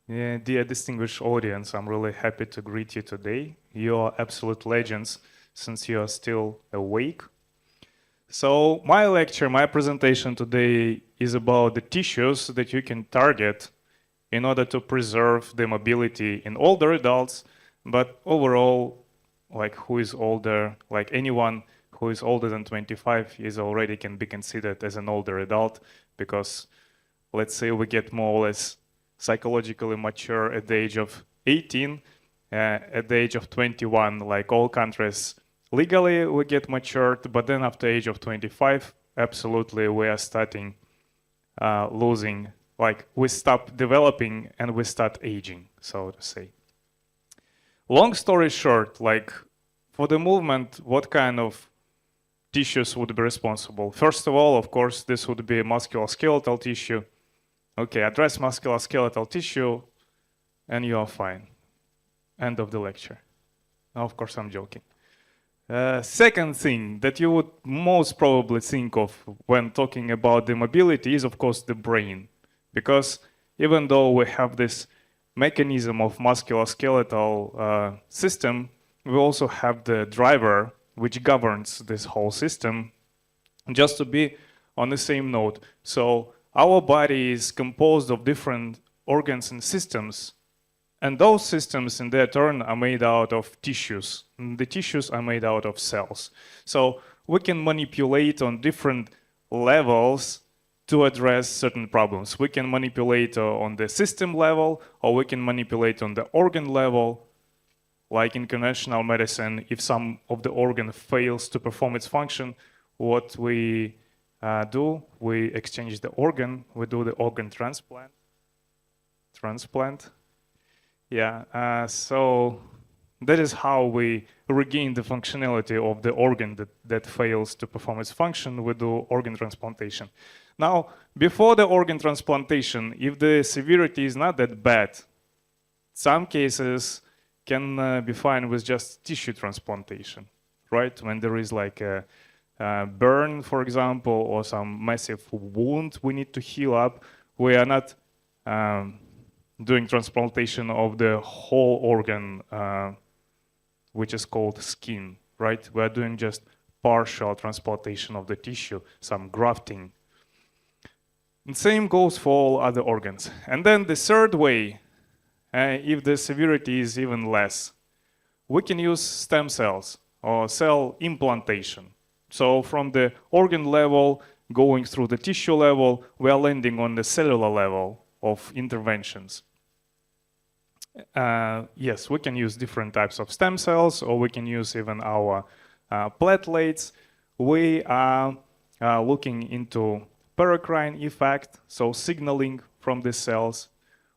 Yeah, dear distinguished audience, I'm really happy to greet you today. You are absolute legends since you are still awake. So my lecture, my presentation today is about the tissues that you can target in order to preserve the mobility in older adults, but overall, like who is older, like anyone who is older than 25 is already can be considered as an older adult because let's say we get more or less psychologically mature at the age of 18, at the age of 21, like all countries legally we get matured, but then after age of 25, absolutely we are starting losing, like we stop developing and we start aging, so to say. Long story short, like for the movement, what kind of tissues would be responsible? First of all, of course, this would be musculoskeletal tissue. Okay, address musculoskeletal tissue and you are fine. End of the lecture. Now, of course, I'm joking. Second thing that you would most probably think of when talking about the mobility is, of course, the brain. Because even though we have this mechanism of musculoskeletal system, we also have the driver which governs this whole system. Just to be on the same note, so our body is composed of different organs and systems, and those systems in their turn are made out of tissues. And the tissues are made out of cells. So we can manipulate on different levels to address certain problems. We can manipulate on the system level, or we can manipulate on the organ level. Like in conventional medicine, if some of the organ fails to perform its function, what we do, we exchange the organ, we do the organ transplant. Yeah, so that is how we regain the functionality of the organ that fails to perform its function. We do organ transplantation. Now, before the organ transplantation, if the severity is not that bad, some cases can be fine with just tissue transplantation, right? When there is like a burn, for example, or some massive wound we need to heal up, we are not doing transplantation of the whole organ, which is called skin, right? We are doing just partial transplantation of the tissue, some grafting. And same goes for all other organs. And then the third way, if the severity is even less, we can use stem cells or cell implantation. So from the organ level, going through the tissue level, we are landing on the cellular level of interventions. Yes, we can use different types of stem cells, or we can use even our platelets. We are looking into paracrine effect, so signaling from the cells.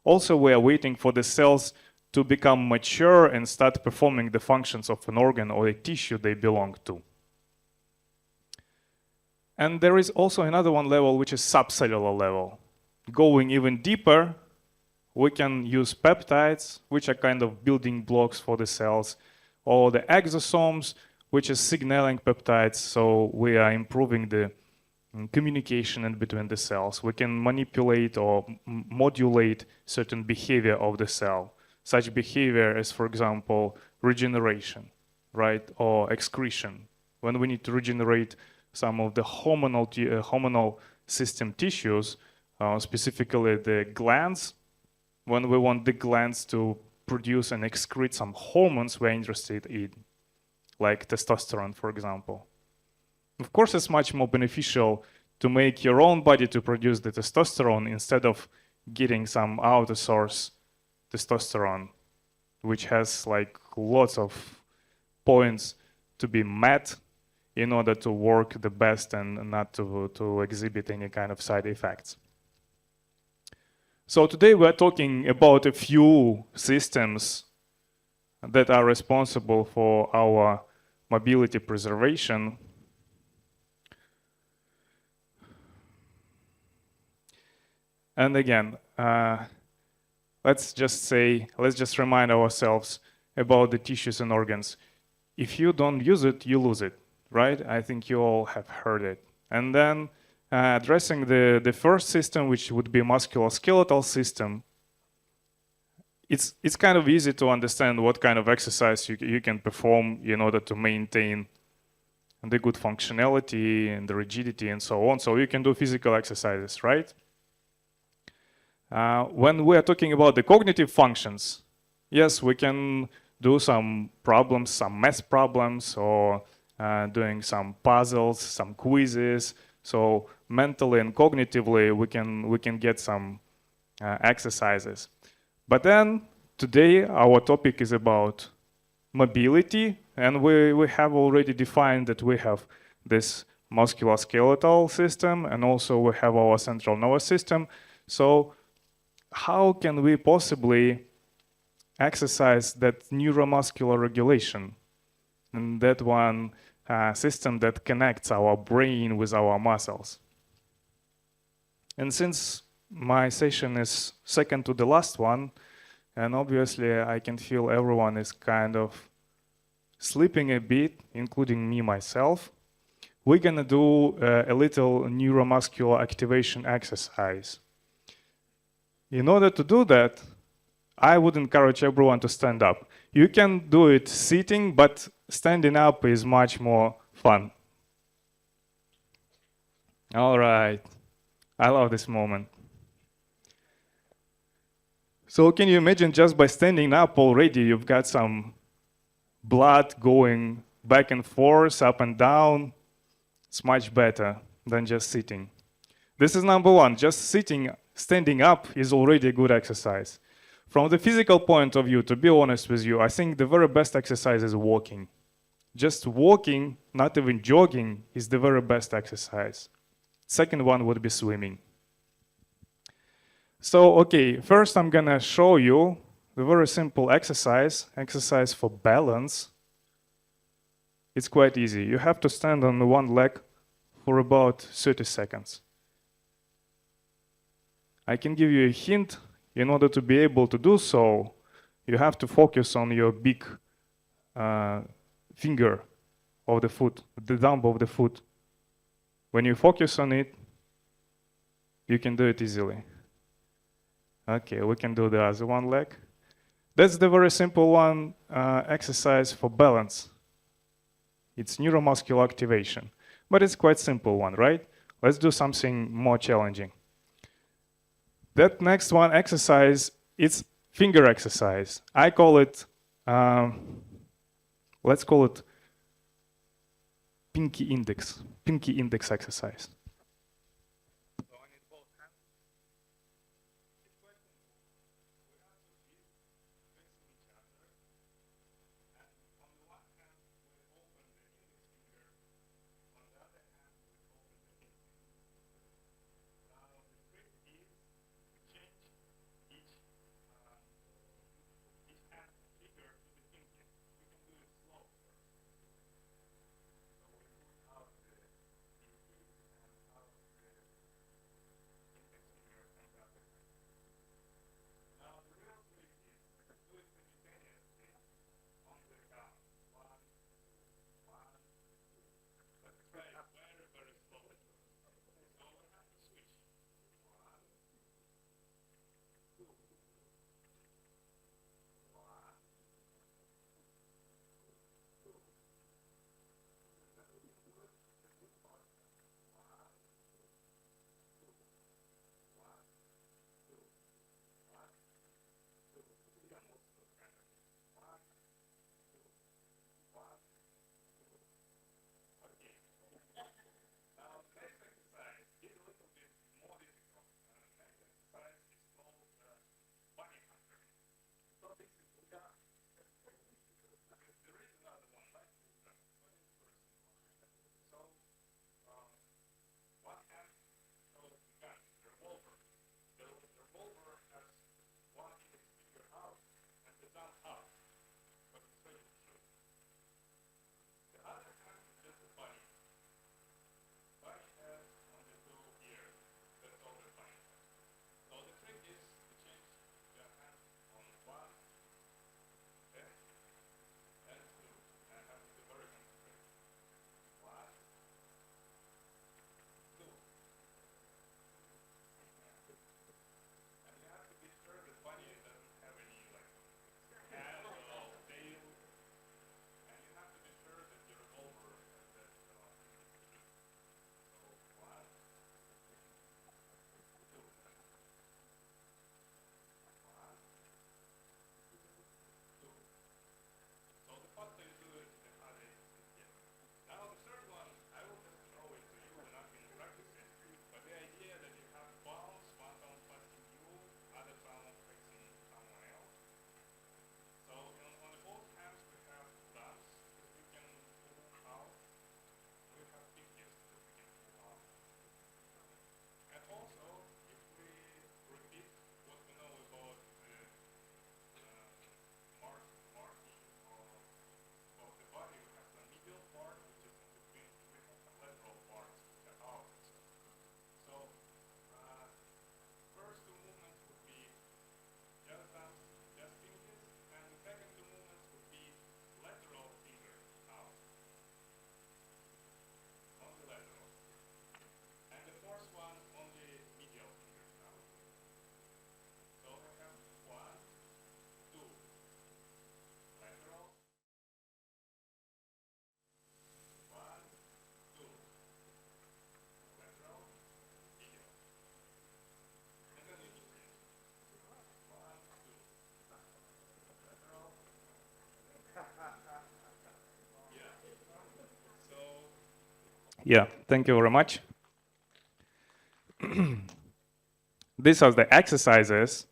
Also, we are waiting for the cells to become mature and start performing the functions of an organ or a tissue they belong to. And there is also another one level, which is subcellular level. Going even deeper, we can use peptides, which are kind of building blocks for the cells, or the exosomes, which is signaling peptides, so we are improving the communication in between the cells. We can manipulate or modulate certain behavior of the cell. Such behavior as, for example, regeneration, right, or excretion. When we need to regenerate some of the hormonal system tissues, specifically the glands, when we want the glands to produce and excrete some hormones we're interested in, like testosterone, for example. Of course, it's much more beneficial to make your own body to produce the testosterone instead of getting some outer source testosterone, which has like lots of points to be met in order to work the best and not to exhibit any kind of side effects. So today we're talking about a few systems that are responsible for our mobility preservation. And again, let's just remind ourselves about the tissues and organs. If you don't use it, you lose it, right? I think you all have heard it. And then addressing the first system, which would be musculoskeletal system, it's kind of easy to understand what kind of exercise you can perform in order to maintain the good functionality and the rigidity and so on. So you can do physical exercises, right? When we are talking about the cognitive functions, yes, we can do some problems, some math problems, or doing some puzzles, some quizzes. So mentally and cognitively, we can get some exercises. But then today our topic is about mobility, and we have already defined that we have this musculoskeletal system, and also we have our central nervous system. So how can we possibly exercise that neuromuscular regulation and that one system that connects our brain with our muscles? And since my session is second to the last one, and obviously I can feel everyone is kind of sleeping a bit, including me myself, we're gonna do a little neuromuscular activation exercise. In order to do that, I would encourage everyone to stand up. You can do it sitting, but standing up is much more fun. All right, I love this moment. So can you imagine just by standing up already, you've got some blood going back and forth, up and down. It's much better than just sitting. This is number one. Just standing up is already a good exercise. From the physical point of view, to be honest with you, I think the very best exercise is walking. Just walking, not even jogging, is the very best exercise. Second one would be swimming. So, okay, first I'm gonna show you the very simple exercise for balance. It's quite easy. You have to stand on one leg for about 30 seconds. I can give you a hint. In order to be able to do so, you have to focus on your big finger of the foot, the thumb of the foot. When you focus on it, you can do it easily. Okay, we can do the other one leg. That's the very simple one exercise for balance. It's neuromuscular activation, but it's quite simple one, right? Let's do something more challenging. That next one exercise, it's finger exercise. I call it, let's call it pinky index exercise. Yeah, thank you very much. These are the exercises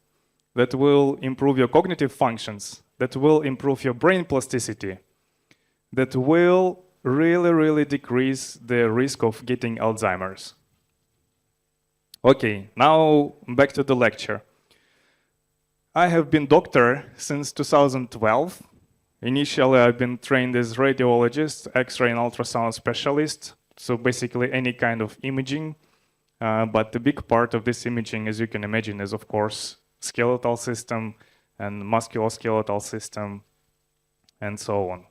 that will improve your cognitive functions, that will improve your brain plasticity, that will really, really decrease the risk of getting Alzheimer's. Okay, now back to the lecture. I have been doctor since 2012. Initially, I've been trained as radiologist, X-ray and ultrasound specialist, so basically any kind of imaging. But the big part of this imaging, as you can imagine, is of course skeletal system and musculoskeletal system and so on.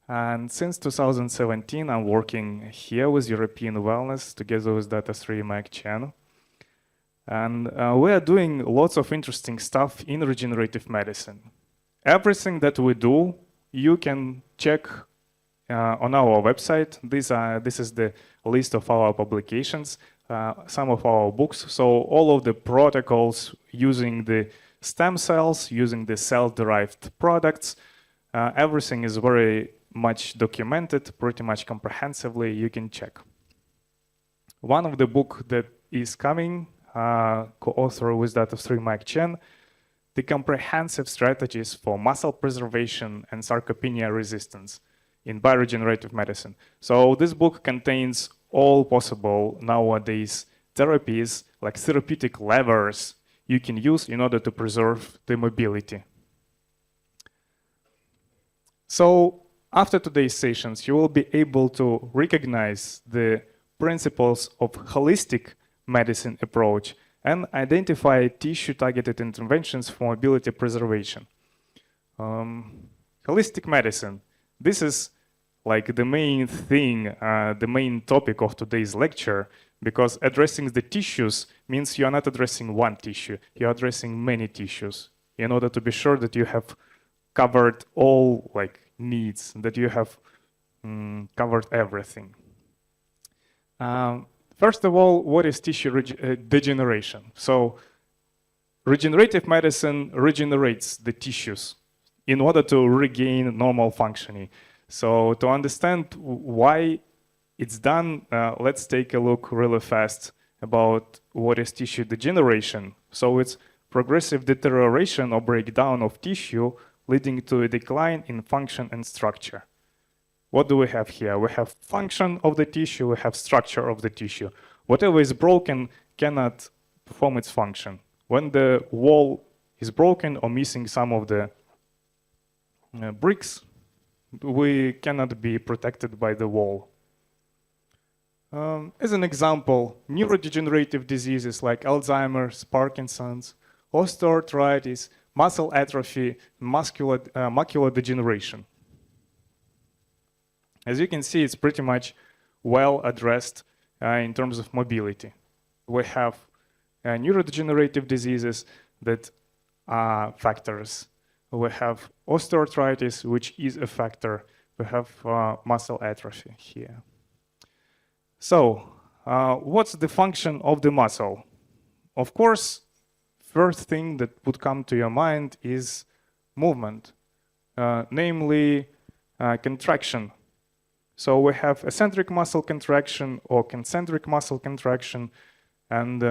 And since 2017, I'm working here with European Wellness together with Data3 Mike Chen. And we are doing lots of interesting stuff in regenerative medicine. Everything that we do, you can check on our website. This is the list of our publications, some of our books. So all of the protocols using the stem cells, using the cell-derived products, everything is very much documented, pretty much comprehensively. You can check. One of the book that is coming, co-author with Data3 Mike Chen, The Comprehensive Strategies for Muscle Preservation and Sarcopenia Resistance in Bioregenerative Medicine. So this book contains all possible nowadays therapies, like therapeutic levers you can use in order to preserve the mobility. So after today's sessions, you will be able to recognize the principles of holistic medicine approach and identify tissue-targeted interventions for mobility preservation. Holistic medicine. This is like the main thing, the main topic of today's lecture, because addressing the tissues means you are not addressing one tissue, you are addressing many tissues in order to be sure that you have covered all needs, that you have covered everything. First of all, what is tissue degeneration? So regenerative medicine regenerates the tissues in order to regain normal functioning. So to understand why it's done, let's take a look really fast about what is tissue degeneration. So it's progressive deterioration or breakdown of tissue leading to a decline in function and structure. What do we have here? We have function of the tissue, we have structure of the tissue. Whatever is broken cannot perform its function. When the wall is broken or missing some of the bricks, we cannot be protected by the wall. As an example, neurodegenerative diseases like Alzheimer's, Parkinson's, osteoarthritis, muscle atrophy, macular degeneration. As you can see, it's pretty much well addressed in terms of mobility. We have neurodegenerative diseases that are factors. We have osteoarthritis, which is a factor. We have muscle atrophy here. So, what's the function of the muscle? Of course, first thing that would come to your mind is movement, namely contraction. So we have eccentric muscle contraction or concentric muscle contraction, and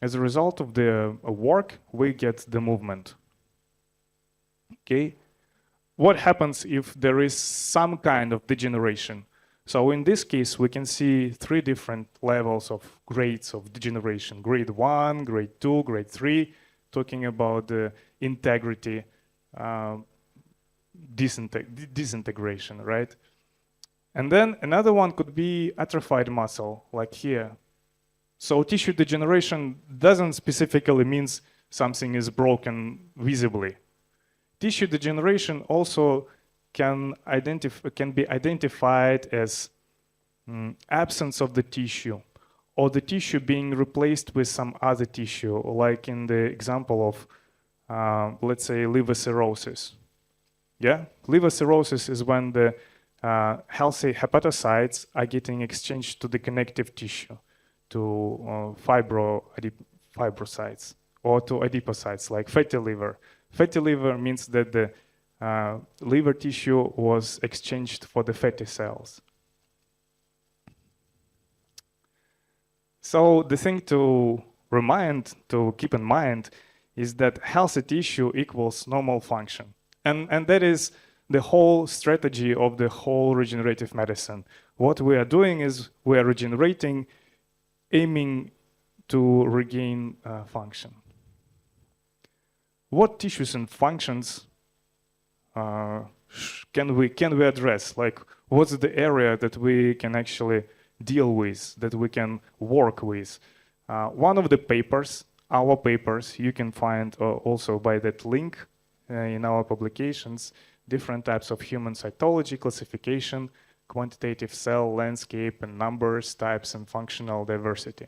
as a result of the work, we get the movement. Okay, what happens if there is some kind of degeneration? So in this case, we can see three different levels of grades of degeneration: grade 1, grade 2, grade 3, talking about the integrity, disintegration, right? And then another one could be atrophied muscle, like here. So tissue degeneration doesn't specifically mean something is broken visibly. Tissue degeneration also can be identified as absence of the tissue, or the tissue being replaced with some other tissue, like in the example of, let's say, liver cirrhosis. Yeah, liver cirrhosis is when the healthy hepatocytes are getting exchanged to the connective tissue, to fibrocytes, or to adipocytes, like fatty liver. Fatty liver means that the liver tissue was exchanged for the fatty cells. So the thing to keep in mind, is that healthy tissue equals normal function. And that is the whole strategy of the whole regenerative medicine. What we are doing is we are regenerating, aiming to regain function. What tissues and functions can we address? Like, what's the area that we can actually deal with, that we can work with? One of the papers, our papers, you can find also by that link in our publications, different types of human cytology, classification, quantitative cell landscape, and numbers, types, and functional diversity.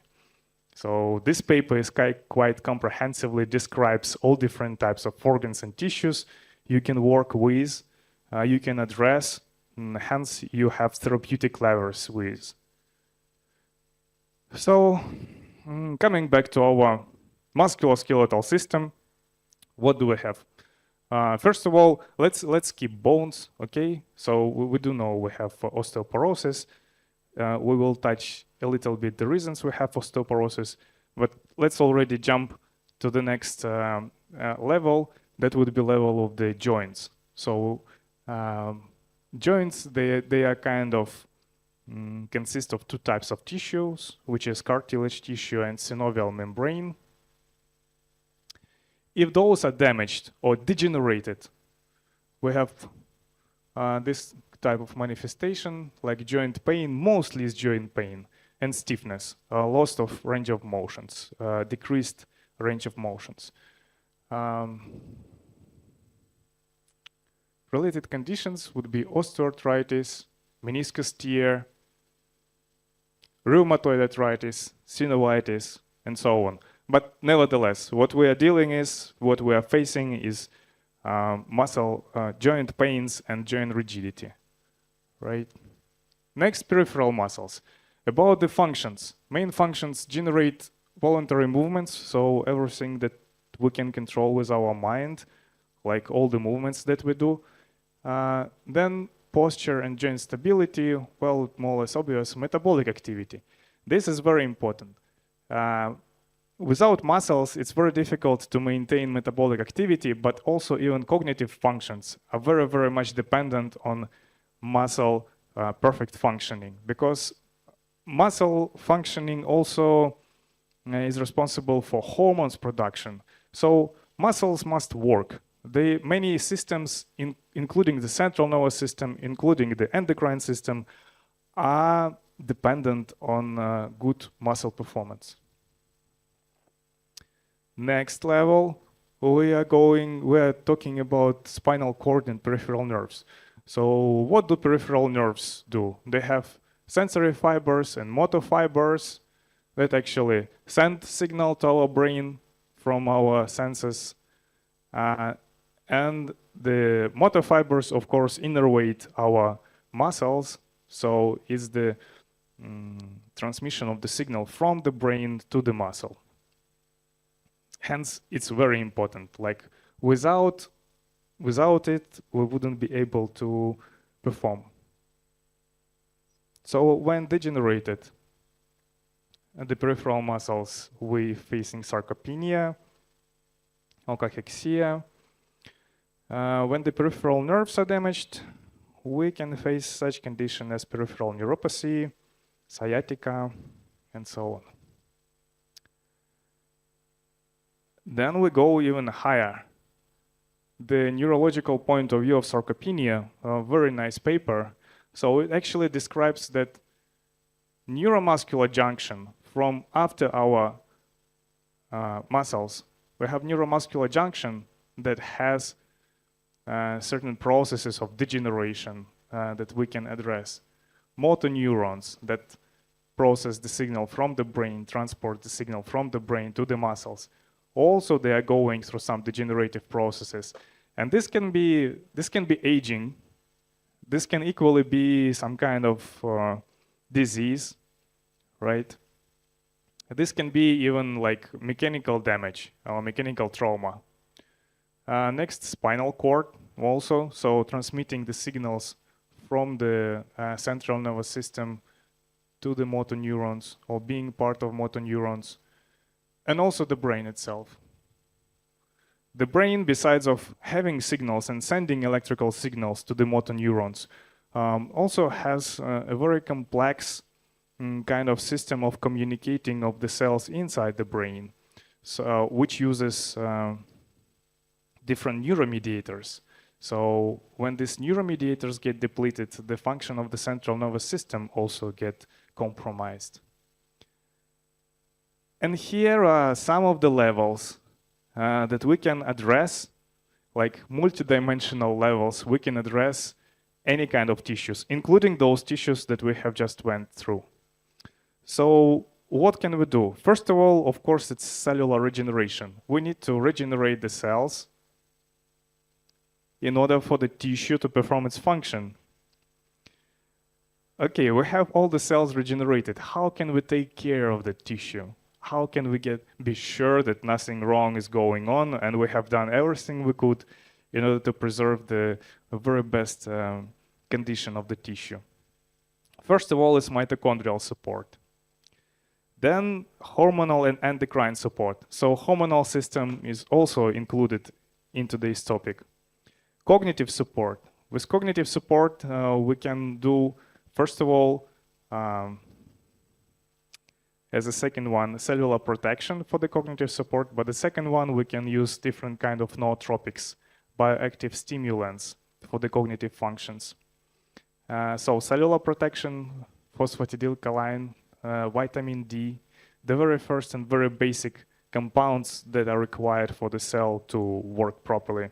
So this paper is quite comprehensively describes all different types of organs and tissues you can work with, you can address, and hence you have therapeutic levers with. So coming back to our musculoskeletal system, what do we have? First of all, let's keep bones, okay? So we do know we have osteoporosis. We will touch a little bit the reasons we have osteoporosis, but let's already jump to the next level. That would be level of the joints. So joints, they are kind of consist of two types of tissues, which is cartilage tissue and synovial membrane. If those are damaged or degenerated, we have this type of manifestation, like joint pain, mostly is joint pain, and stiffness, loss of range of motions, decreased range of motions. Related conditions would be osteoarthritis, meniscus tear, rheumatoid arthritis, synovitis, and so on. But nevertheless, what we are facing is muscle, joint pains and joint rigidity, right? Next, peripheral muscles. About the functions. Main functions generate voluntary movements, so everything that we can control with our mind, like all the movements that we do. Then posture and joint stability, well, more or less obvious, metabolic activity. This is very important. Without muscles, it's very difficult to maintain metabolic activity, but also even cognitive functions are very, very much dependent on muscle perfect functioning, because muscle functioning also is responsible for hormones production. So muscles must work. Many systems, including the central nervous system, including the endocrine system, are dependent on good muscle performance. Next level, we are talking about spinal cord and peripheral nerves. So what do peripheral nerves do? They have sensory fibers and motor fibers that actually send signal to our brain from our senses. And the motor fibers, of course, innervate our muscles. So it's the transmission of the signal from the brain to the muscle. Hence, it's very important. Like without it, we wouldn't be able to perform. So when degenerated, the peripheral muscles, we're facing sarcopenia or cachexia. When the peripheral nerves are damaged, we can face such condition as peripheral neuropathy, sciatica, and so on. Then we go even higher. The neurological point of view of sarcopenia, a very nice paper. So it actually describes that neuromuscular junction from after our muscles. We have neuromuscular junction that has certain processes of degeneration that we can address. Motor neurons that process the signal from the brain, transport the signal from the brain to the muscles. Also, they are going through some degenerative processes. And this can be aging. This can equally be some kind of disease, right? This can be even like mechanical damage or mechanical trauma. Next, spinal cord also, so transmitting the signals from the central nervous system to the motor neurons or being part of motor neurons, and also the brain itself. The brain, besides of having signals and sending electrical signals to the motor neurons, also has a very complex kind of system of communicating of the cells inside the brain, so, which uses different neuromediators. So when these neuromediators get depleted, the function of the central nervous system also get compromised. And here are some of the levels that we can address, like multidimensional levels. We can address any kind of tissues, including those tissues that we have just went through. So what can we do? First of all, of course, it's cellular regeneration. We need to regenerate the cells in order for the tissue to perform its function. Okay, we have all the cells regenerated. How can we take care of the tissue? How can we be sure that nothing wrong is going on and we have done everything we could in order to preserve the very best condition of the tissue? First of all, is mitochondrial support. Then hormonal and endocrine support. So hormonal system is also included into this topic. Cognitive support. With cognitive support, we can do, first of all, as a second one, cellular protection for the cognitive support, but the second one, we can use different kind of nootropics, bioactive stimulants for the cognitive functions. So cellular protection, phosphatidylcholine, vitamin D, the very first and very basic compounds that are required for the cell to work properly.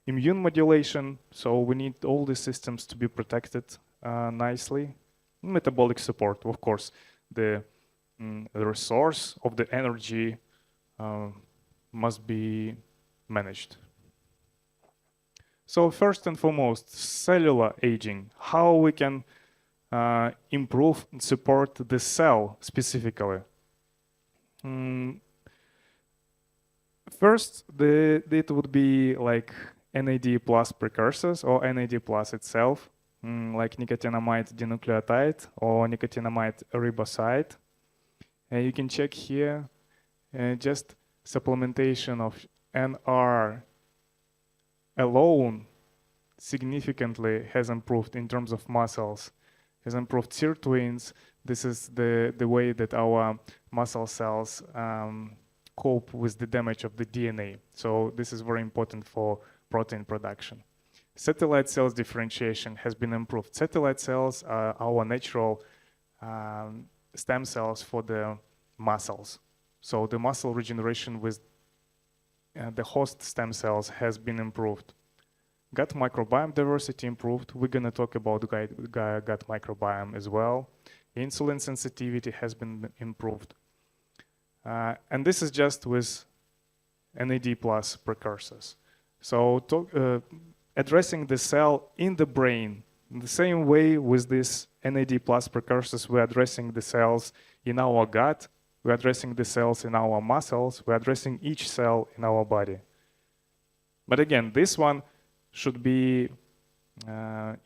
Immune modulation, so we need all the systems to be protected nicely. Metabolic support, of course, the resource of the energy must be managed. So first and foremost, cellular aging, how we can improve and support the cell specifically. First, it would be like NAD plus precursors or NAD plus itself, like nicotinamide dinucleotide or nicotinamide riboside. You can check here, just supplementation of NR alone significantly has improved in terms of muscles, has improved sirtuins. This is the way that our muscle cells cope with the damage of the DNA. So this is very important for protein production. Satellite cells differentiation has been improved. Satellite cells are our natural stem cells for the muscles. So the muscle regeneration with the host stem cells has been improved. Gut microbiome diversity improved. We're going to talk about gut microbiome as well. Insulin sensitivity has been improved. And this is just with NAD plus precursors. So addressing the cell in the brain, in the same way with this NAD plus precursors, we're addressing the cells in our gut, we're addressing the cells in our muscles, we're addressing each cell in our body. But again, this one should be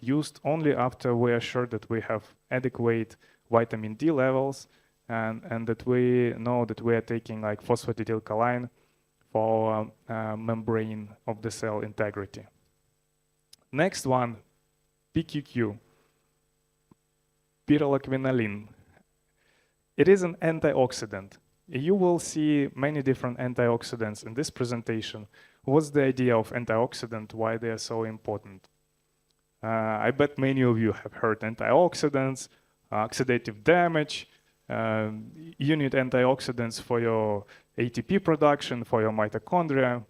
used only after we are sure that we have adequate vitamin D levels and that we know that we are taking like phosphatidylcholine for membrane of the cell integrity. Next one, PQQ, pyrroloquinoline. It is an antioxidant. You will see many different antioxidants in this presentation. What's the idea of antioxidant? Why they are so important? I bet many of you have heard antioxidants, oxidative damage. You need antioxidants for your ATP production, for your mitochondria.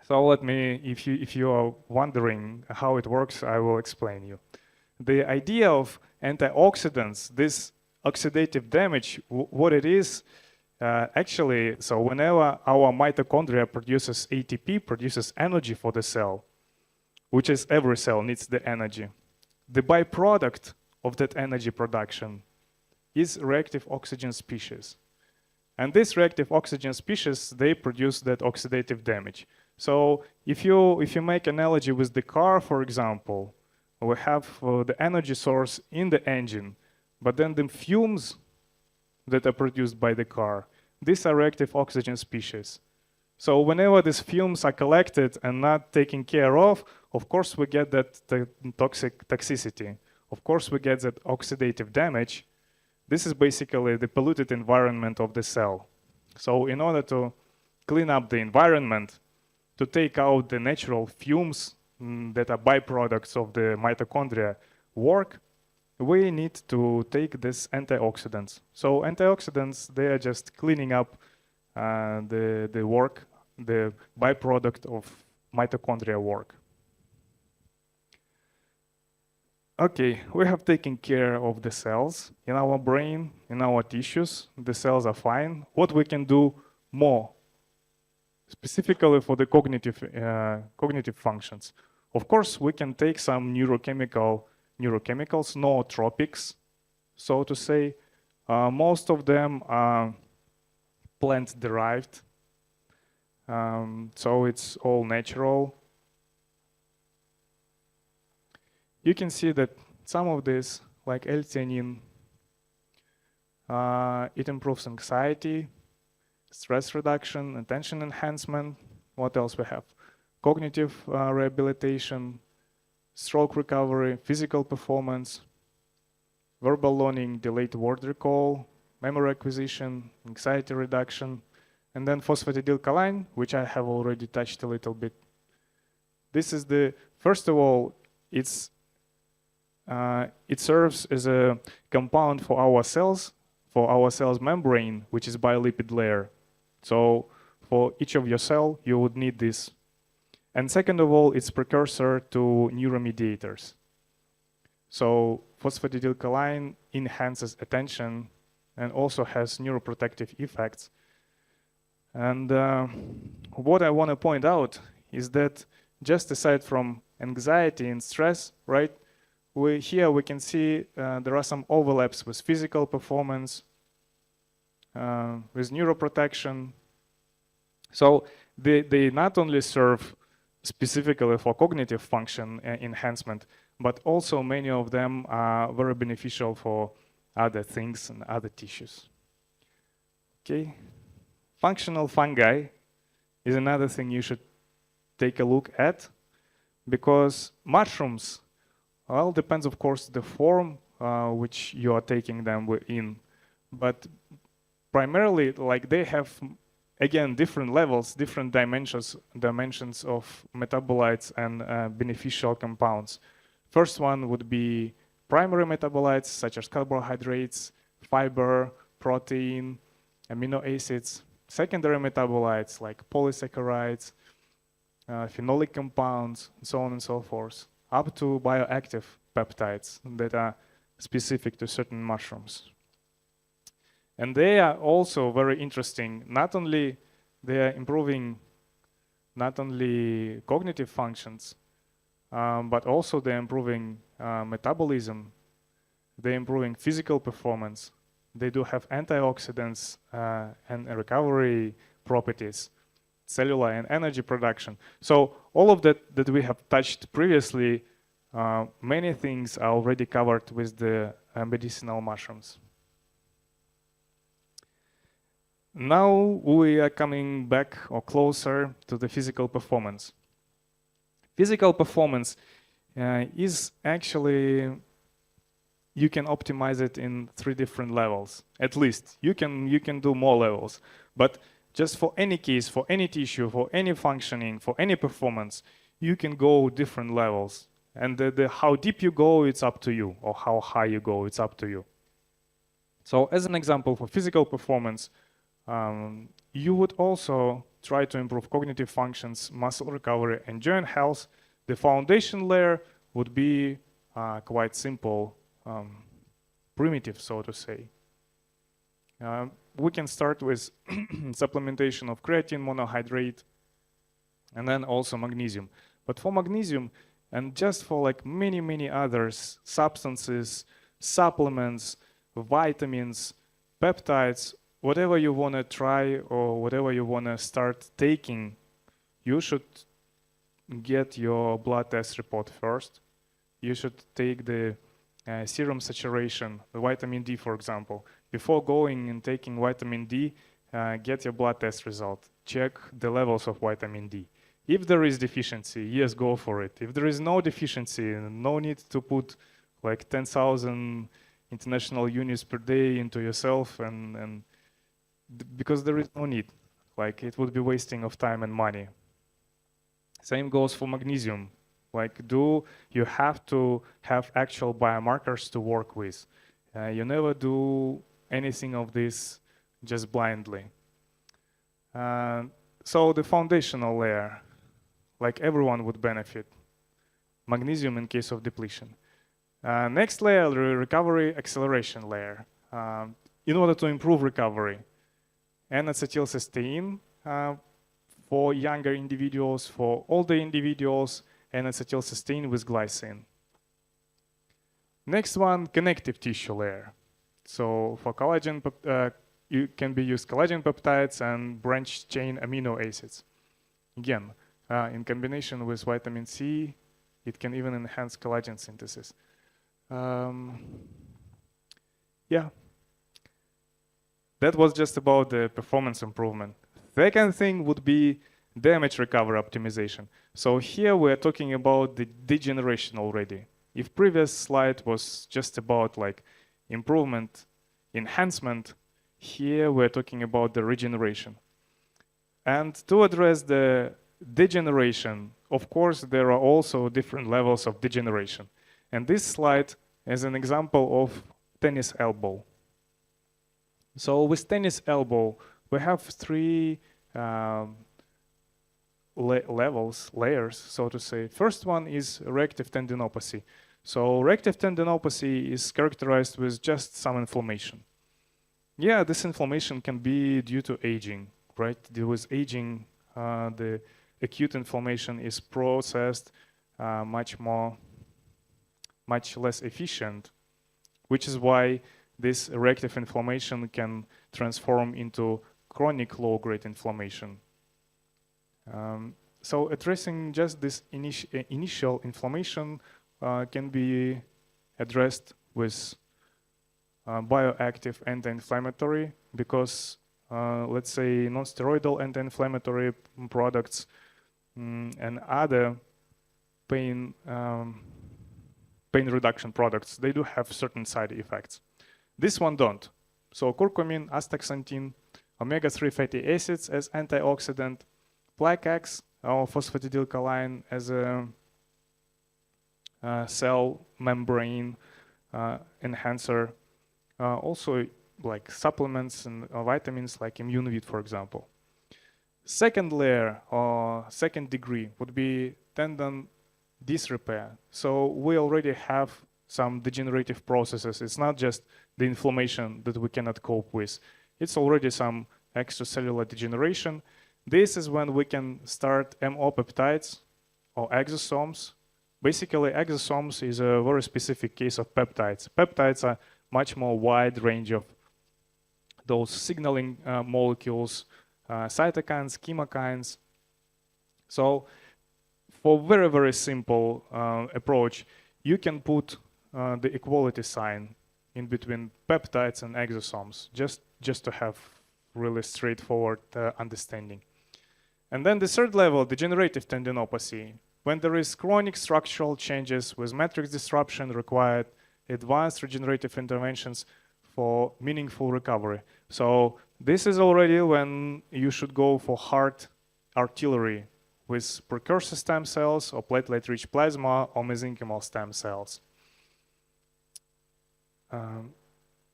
So let me, if you are wondering how it works, I will explain you. The idea of antioxidants, this oxidative damage, what it is, actually, so whenever our mitochondria produces ATP, produces energy for the cell, which is every cell needs the energy, the byproduct of that energy production is reactive oxygen species. And this reactive oxygen species, they produce that oxidative damage. So if you make analogy with the car, for example, we have the energy source in the engine, But then the fumes that are produced by the car, these are reactive oxygen species. So whenever these fumes are collected and not taken care of course we get that toxicity. Of course we get that oxidative damage. This is basically the polluted environment of the cell. So in order to clean up the environment, to take out the natural fumes that are byproducts of the mitochondria work, we need to take these antioxidants. So antioxidants, they are just cleaning up the work, the byproduct of mitochondria work. Okay, we have taken care of the cells in our brain, in our tissues. The cells are fine. What we can do more, specifically for the cognitive functions? Of course, we can take some neurochemicals, nootropics, so to say. Most of them are plant-derived, so it's all natural. You can see that some of this, like L-theanine, it improves anxiety, stress reduction, attention enhancement. What else we have? Cognitive rehabilitation, stroke recovery, physical performance, verbal learning, delayed word recall, memory acquisition, anxiety reduction, and then phosphatidylcholine, which I have already touched a little bit. This is the, first of all, it serves as a compound for our cells membrane, which is biolipid layer. So for each of your cell, you would need this. And second of all, it's precursor to neuromediators. So phosphatidylcholine enhances attention and also has neuroprotective effects. And what I want to point out is that just aside from anxiety and stress, right, here we can see there are some overlaps with physical performance, with neuroprotection. So they not only serve specifically for cognitive function enhancement, but also many of them are very beneficial for other things and other tissues. Okay, functional fungi is another thing you should take a look at, because mushrooms, well, depends of course the form which you are taking them in, but primarily like they have again different levels, different dimensions of metabolites and beneficial compounds. First one would be primary metabolites such as carbohydrates, fiber, protein, amino acids. Secondary metabolites like polysaccharides, phenolic compounds, and so on and so forth, up to bioactive peptides that are specific to certain mushrooms. And they are also very interesting. Not only they are improving not only cognitive functions, but also they're improving metabolism, they're improving physical performance. They do have antioxidants and recovery properties, cellular and energy production. So all of that we have touched previously, many things are already covered with the medicinal mushrooms. Now we are coming back or closer to the physical performance. Physical performance is actually, you can optimize it in 3 different levels. At least you can do more levels, but just for any case, for any tissue, for any functioning, for any performance, you can go different levels. And how deep you go, it's up to you, or how high you go, it's up to you. So as an example, for physical performance, you would also try to improve cognitive functions, muscle recovery, and joint health. The foundation layer would be quite simple, primitive, so to say. We can start with supplementation of creatine monohydrate and then also magnesium. But for magnesium, and just for like many others, substances, supplements, vitamins, peptides, whatever you want to try or whatever you want to start taking, you should get your blood test report first. You should take the serum saturation, the vitamin D, for example. Before going and taking vitamin D, get your blood test result. Check the levels of vitamin D. If there is deficiency, yes, go for it. If there is no deficiency, no need to put like 10,000 international units per day into yourself, and because there is no need. Like, it would be wasting of time and money. Same goes for magnesium. Like, you have to have actual biomarkers to work with. You never do anything of this just blindly. So the foundational layer, like, everyone would benefit. Magnesium in case of depletion. Next layer, the recovery acceleration layer. In order to improve recovery, N-acetylcysteine for younger individuals, for older individuals, N-acetylcysteine with glycine. Next one, connective tissue layer. So for collagen, you can be used collagen peptides and branched chain amino acids. Again, in combination with vitamin C, it can even enhance collagen synthesis. Yeah, that was just about the performance improvement. Second thing would be damage recovery optimization. So here we're talking about the degeneration already. If previous slide was just about like improvement, enhancement, here we're talking about the regeneration. And to address the degeneration, of course, there are also different levels of degeneration. And this slide is an example of tennis elbow. So with tennis elbow, we have three layers, so to say. First one is reactive tendinopathy. So reactive tendinopathy is characterized with just some inflammation. Yeah, this inflammation can be due to aging, right? With aging, the acute inflammation is processed much less efficient, which is why this reactive inflammation can transform into chronic low-grade inflammation. So addressing just this initial inflammation can be addressed with bioactive anti-inflammatory, because let's say non-steroidal anti-inflammatory products and other pain reduction products, they do have certain side effects. This one don't. So curcumin, astaxanthin, omega-3 fatty acids as antioxidant, plaque-X or phosphatidylcholine as a cell membrane enhancer. Also like supplements and vitamins like Immunivit, for example. Second layer or second degree would be tendon disrepair. So we already have some degenerative processes. It's not just the inflammation that we cannot cope with. It's already some extracellular degeneration. This is when we can start MO peptides or exosomes. Basically, exosomes is a very specific case of peptides. Peptides are much more wide range of those signaling molecules, cytokines, chemokines. So for very, very simple approach, you can put the equality sign in between peptides and exosomes, just to have really straightforward understanding. And then the third level, degenerative tendinopathy, when there is chronic structural changes with matrix disruption required advanced regenerative interventions for meaningful recovery. So this is already when you should go for heart artillery with precursor stem cells or platelet-rich plasma or mesenchymal stem cells.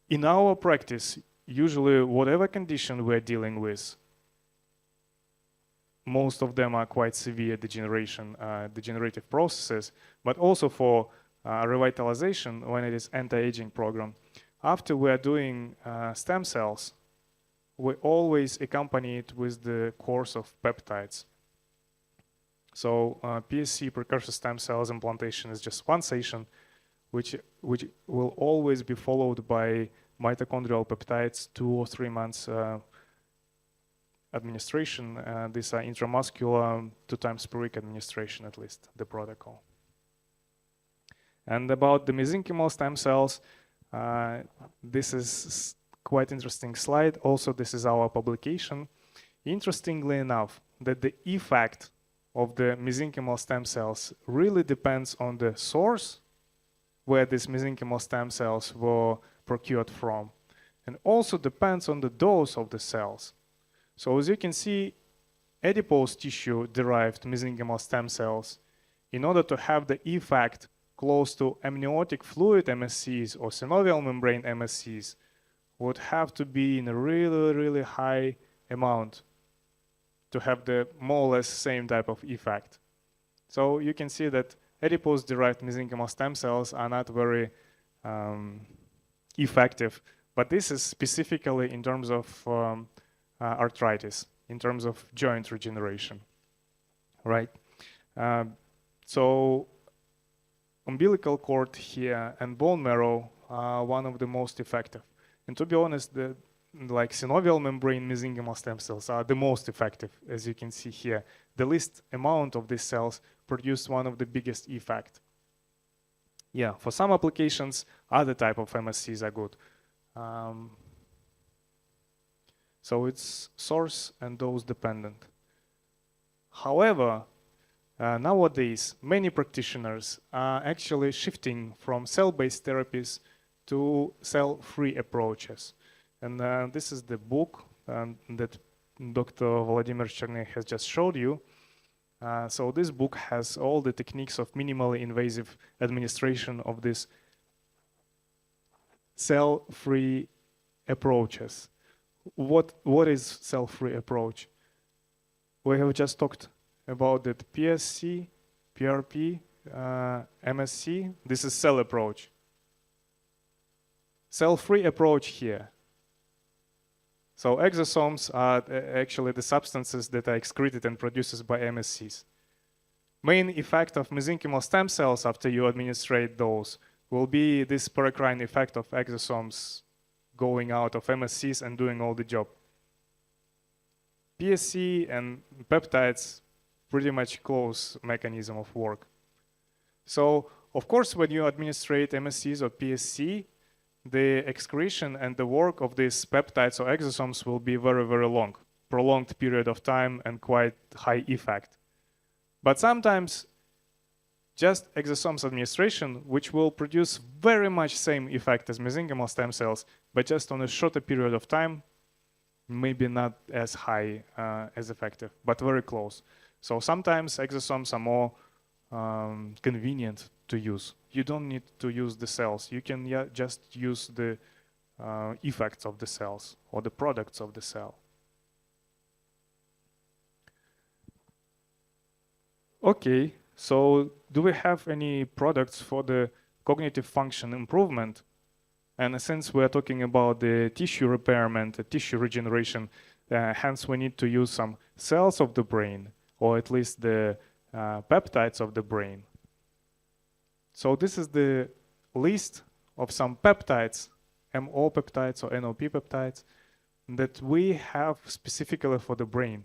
In our practice, usually whatever condition we're dealing with, most of them are quite severe degenerative processes, but also for revitalization when it is anti-aging program. After we're doing stem cells, we always accompany it with the course of peptides. So PSC, precursor stem cells implantation, is just one session, which will always be followed by mitochondrial peptides 2 or 3 months administration. These are intramuscular 2 times per week administration, at least the protocol. And about the mesenchymal stem cells, this is quite interesting slide. Also, this is our publication. Interestingly enough, that the effect of the mesenchymal stem cells really depends on the source where these mesenchymal stem cells were procured from, and also depends on the dose of the cells. So as you can see, adipose tissue-derived mesenchymal stem cells, in order to have the effect close to amniotic fluid MSCs or synovial membrane MSCs, would have to be in a really, really high amount to have the more or less same type of effect. So you can see that adipose-derived mesenchymal stem cells are not very effective, but this is specifically in terms of arthritis, in terms of joint regeneration, right? So umbilical cord here and bone marrow are one of the most effective. And to be honest, like synovial membrane mesenchymal stem cells are the most effective, as you can see here. The least amount of these cells produce one of the biggest effect. Yeah, for some applications, other type of MSCs are good. So it's source and dose dependent. However, nowadays, many practitioners are actually shifting from cell-based therapies to cell-free approaches. And this is the book that Dr. Vladimir Cherney has just showed you. So this book has all the techniques of minimally invasive administration of these cell-free approaches. What is cell-free approach? We have just talked about that PSC, PRP, MSC. This is cell approach. Cell-free approach here. So exosomes are actually the substances that are excreted and produced by MSCs. Main effect of mesenchymal stem cells after you administrate those will be this paracrine effect of exosomes going out of MSCs and doing all the job. PSC and peptides pretty much close mechanism of work. So of course, when you administrate MSCs or PSC, the excretion and the work of these peptides or exosomes will be very, very long, prolonged period of time and quite high effect. But sometimes just exosomes administration, which will produce very much same effect as mesenchymal stem cells, but just on a shorter period of time, maybe not as high as effective, but very close. So sometimes exosomes are more convenient to use. You don't need to use the cells. You can just use the effects of the cells or the products of the cell. Okay, so do we have any products for the cognitive function improvement? And since we're talking about the tissue repairment, the tissue regeneration, hence we need to use some cells of the brain, or at least the peptides of the brain. So this is the list of some peptides, MO peptides or NOP peptides, that we have specifically for the brain.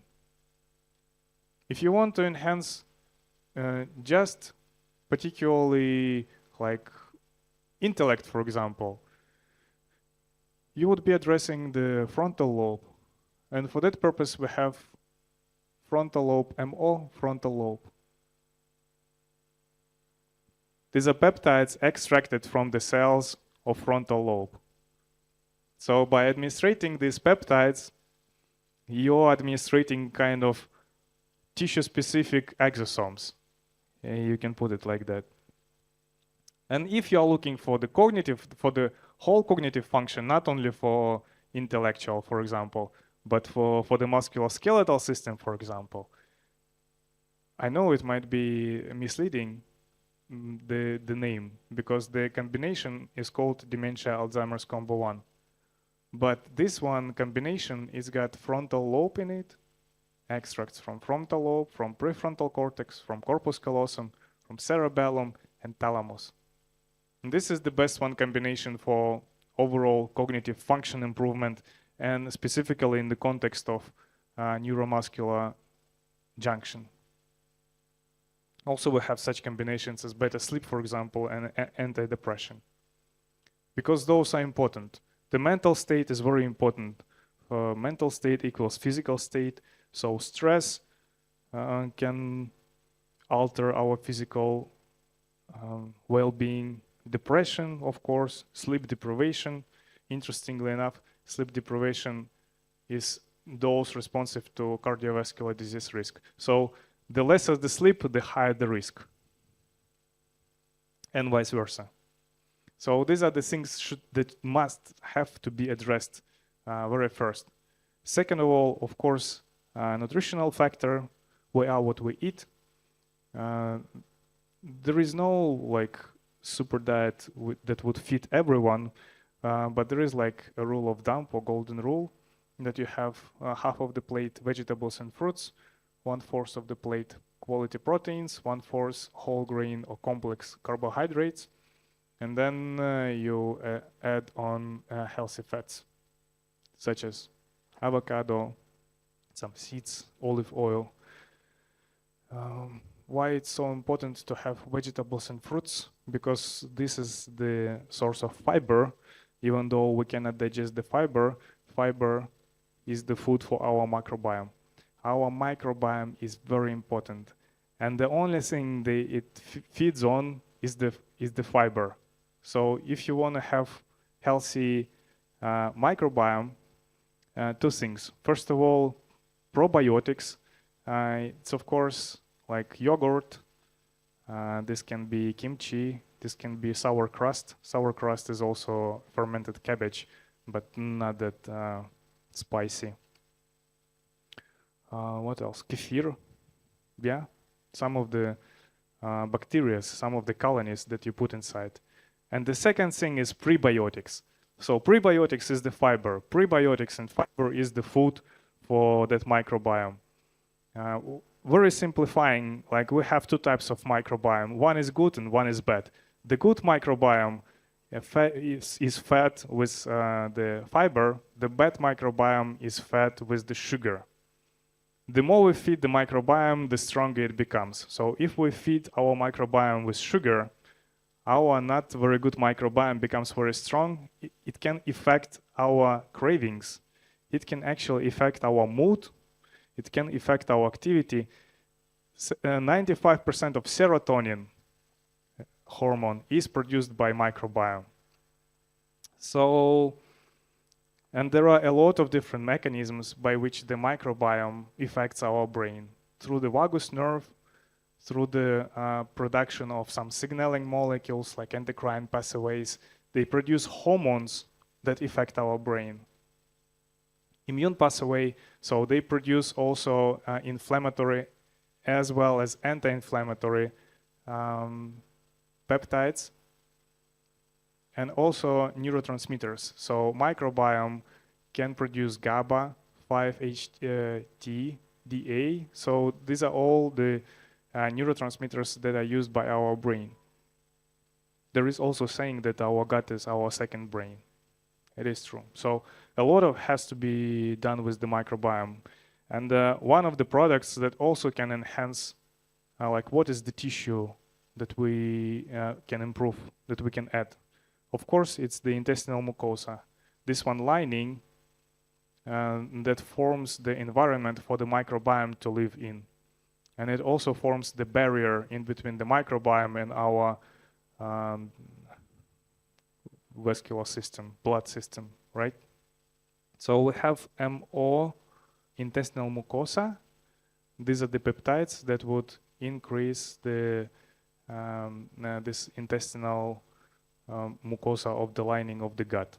If you want to enhance just particularly like intellect, for example, you would be addressing the frontal lobe. And for that purpose, we have frontal lobe, MO frontal lobe. These are peptides extracted from the cells of frontal lobe. So by administrating these peptides, you're administrating kind of tissue-specific exosomes. You can put it like that. And if you're looking for the cognitive, for the whole cognitive function, not only for intellectual, for example, but for the musculoskeletal system, for example, I know it might be misleading, the name, because the combination is called dementia Alzheimer's combo 1. But this one combination is got frontal lobe in it, extracts from frontal lobe, from prefrontal cortex, from corpus callosum, from cerebellum, and thalamus. And this is the best one combination for overall cognitive function improvement, and specifically in the context of neuromuscular junction. Also, we have such combinations as better sleep, for example, and antidepressant. Because those are important. The mental state is very important. Mental state equals physical state. So stress can alter our physical well-being. Depression, of course, sleep deprivation. Interestingly enough, sleep deprivation is those responsive to cardiovascular disease risk. So the lesser the sleep, the higher the risk, and vice versa. So these are the things that must have to be addressed very first. Second of all, of course, nutritional factor. We are what we eat. There is no like super diet that would fit everyone, but there is like a rule of thumb or golden rule that you have half of the plate vegetables and fruits, 1/4 of the plate quality proteins, 1/4 whole grain or complex carbohydrates, and then you add on healthy fats such as avocado, some seeds, olive oil. Why it's so important to have vegetables and fruits? Because this is the source of fiber. Even though we cannot digest the fiber, fiber is the food for our microbiome. Our microbiome is very important, and the only thing it feeds on is the fiber. So if you want to have healthy microbiome, two things. First of all, probiotics. It's of course like yogurt. This can be kimchi. This can be sauerkraut. Sauerkraut is also fermented cabbage, but not that spicy. What else? Kefir. Yeah, some of the bacteria, some of the colonies that you put inside. And the second thing is prebiotics. So prebiotics is the fiber. Prebiotics and fiber is the food for that microbiome. Very simplifying, like we have two types of microbiome. One is good and one is bad. The good microbiome is fed with the fiber. The bad microbiome is fed with the sugar. The more we feed the microbiome, the stronger it becomes. So if we feed our microbiome with sugar, our not very good microbiome becomes very strong. It can affect our cravings. It can actually affect our mood. It can affect our activity. 95% of serotonin hormone is produced by microbiome. So, and there are a lot of different mechanisms by which the microbiome affects our brain. Through the vagus nerve, through the production of some signaling molecules like endocrine pathways. They produce hormones that affect our brain. Immune pathway, so they produce also inflammatory as well as anti-inflammatory peptides, and also neurotransmitters. So microbiome can produce GABA, 5-HT, So these are all the neurotransmitters that are used by our brain. There is also saying that our gut is our second brain. It is true. So a lot has to be done with the microbiome. And one of the products that also can enhance, like what is the tissue that we can improve, that we can add. Of course, it's the intestinal mucosa. This one lining that forms the environment for the microbiome to live in. And it also forms the barrier in between the microbiome and our vascular system, blood system, right? So we have MO, intestinal mucosa. These are the peptides that would increase the this intestinal mucosa of the lining of the gut.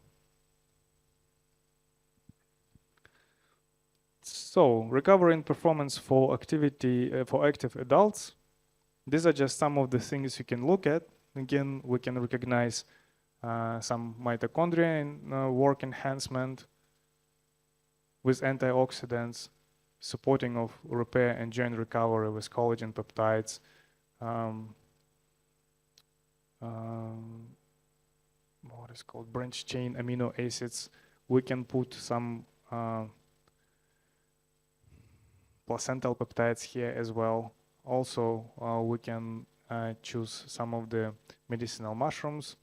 So, recovering performance for activity for active adults. These are just some of the things you can look at. Again, we can recognize some mitochondria in work enhancement with antioxidants, supporting of repair and joint recovery with collagen peptides. What is called branch chain amino acids. We can put some placental peptides here as well, Also, we can choose some of the medicinal mushrooms.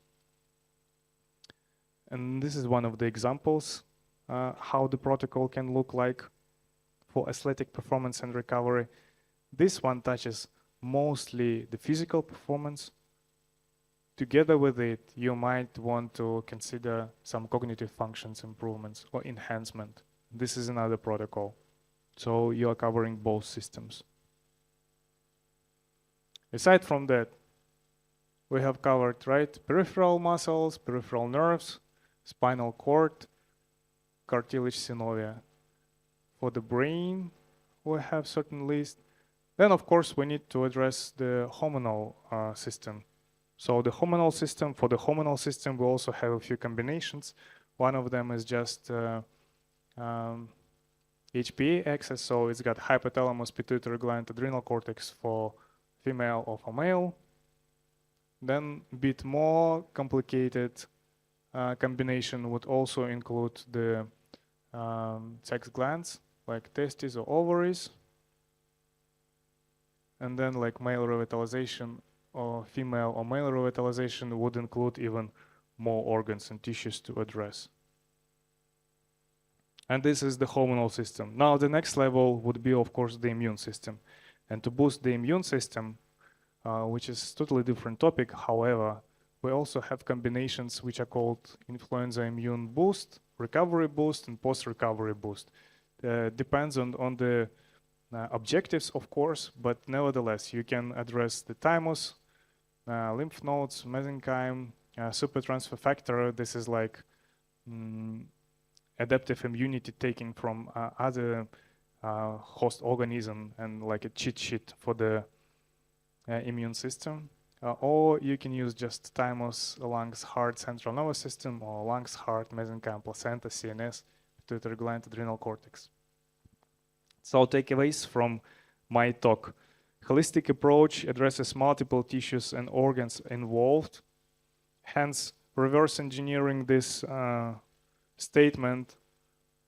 And this is one of the examples how the protocol can look like for athletic performance and recovery. This one touches mostly the physical performance. Together with it, you might want to consider some cognitive functions improvements or enhancement. This is another protocol. So you are covering both systems. Aside from that, we have covered, right, peripheral muscles, peripheral nerves, spinal cord, cartilage synovia. For the brain, we have certain list. Then, of course, we need to address the hormonal system. So the hormonal system, for the hormonal system, we also have a few combinations. One of them is just HPA axis, so it's got hypothalamus, pituitary gland, adrenal cortex for female or for male. Then a bit more complicated combination would also include the sex glands, like testes or ovaries. And then like male revitalization or female or male revitalization would include even more organs and tissues to address. And this is the hormonal system. Now the next level would be, of course, the immune system. And to boost the immune system, which is a totally different topic, however, we also have combinations which are called influenza immune boost, recovery boost, and post-recovery boost. Depends on the objectives, of course, but nevertheless, you can address the thymus, lymph nodes, mesenchyme, super transfer factor. This is like adaptive immunity taken from other host organism and like a cheat sheet for the immune system. Or you can use just thymus, lungs, heart, central nervous system, or lungs, heart, mesenchyme, placenta, CNS, pituitary gland, adrenal cortex. So takeaways from my talk. Holistic approach addresses multiple tissues and organs involved. Hence, reverse engineering this statement,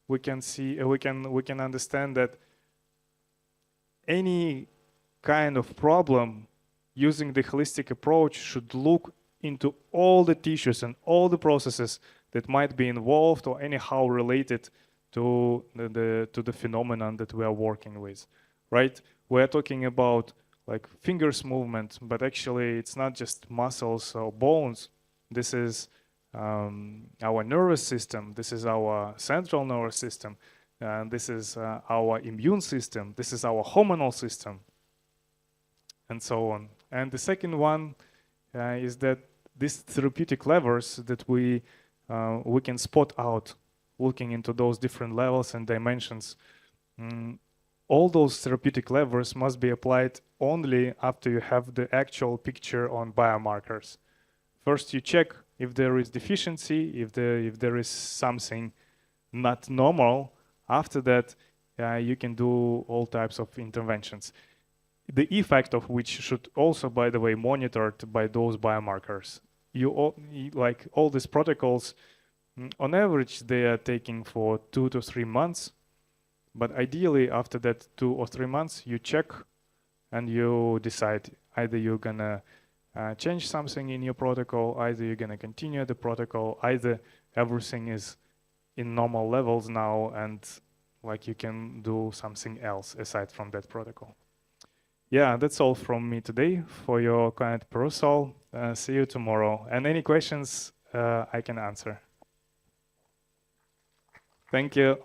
we can see, we can understand that any kind of problem using the holistic approach should look into all the tissues and all the processes that might be involved or anyhow related to the phenomenon that we are working with, right? We're talking about like fingers movement, but actually it's not just muscles or bones. This is our nervous system. This is our central nervous system. And this is our immune system. This is our hormonal system, and so on. And the second one is that these therapeutic levers that we can spot out looking into those different levels and dimensions. All those therapeutic levers must be applied only after you have the actual picture on biomarkers. First, you check if there is deficiency, if there is something not normal. After that, you can do all types of interventions. The effect of which should also, by the way, monitored by those biomarkers. Like all these protocols, on average, they are taking for 2 to 3 months. But ideally, after that 2 or 3 months, you check and you decide either you're gonna change something in your protocol, either you're gonna continue the protocol, either everything is in normal levels now and like you can do something else aside from that protocol. Yeah, that's all from me today for your kind perusal. See you tomorrow. And any questions I can answer. Thank you.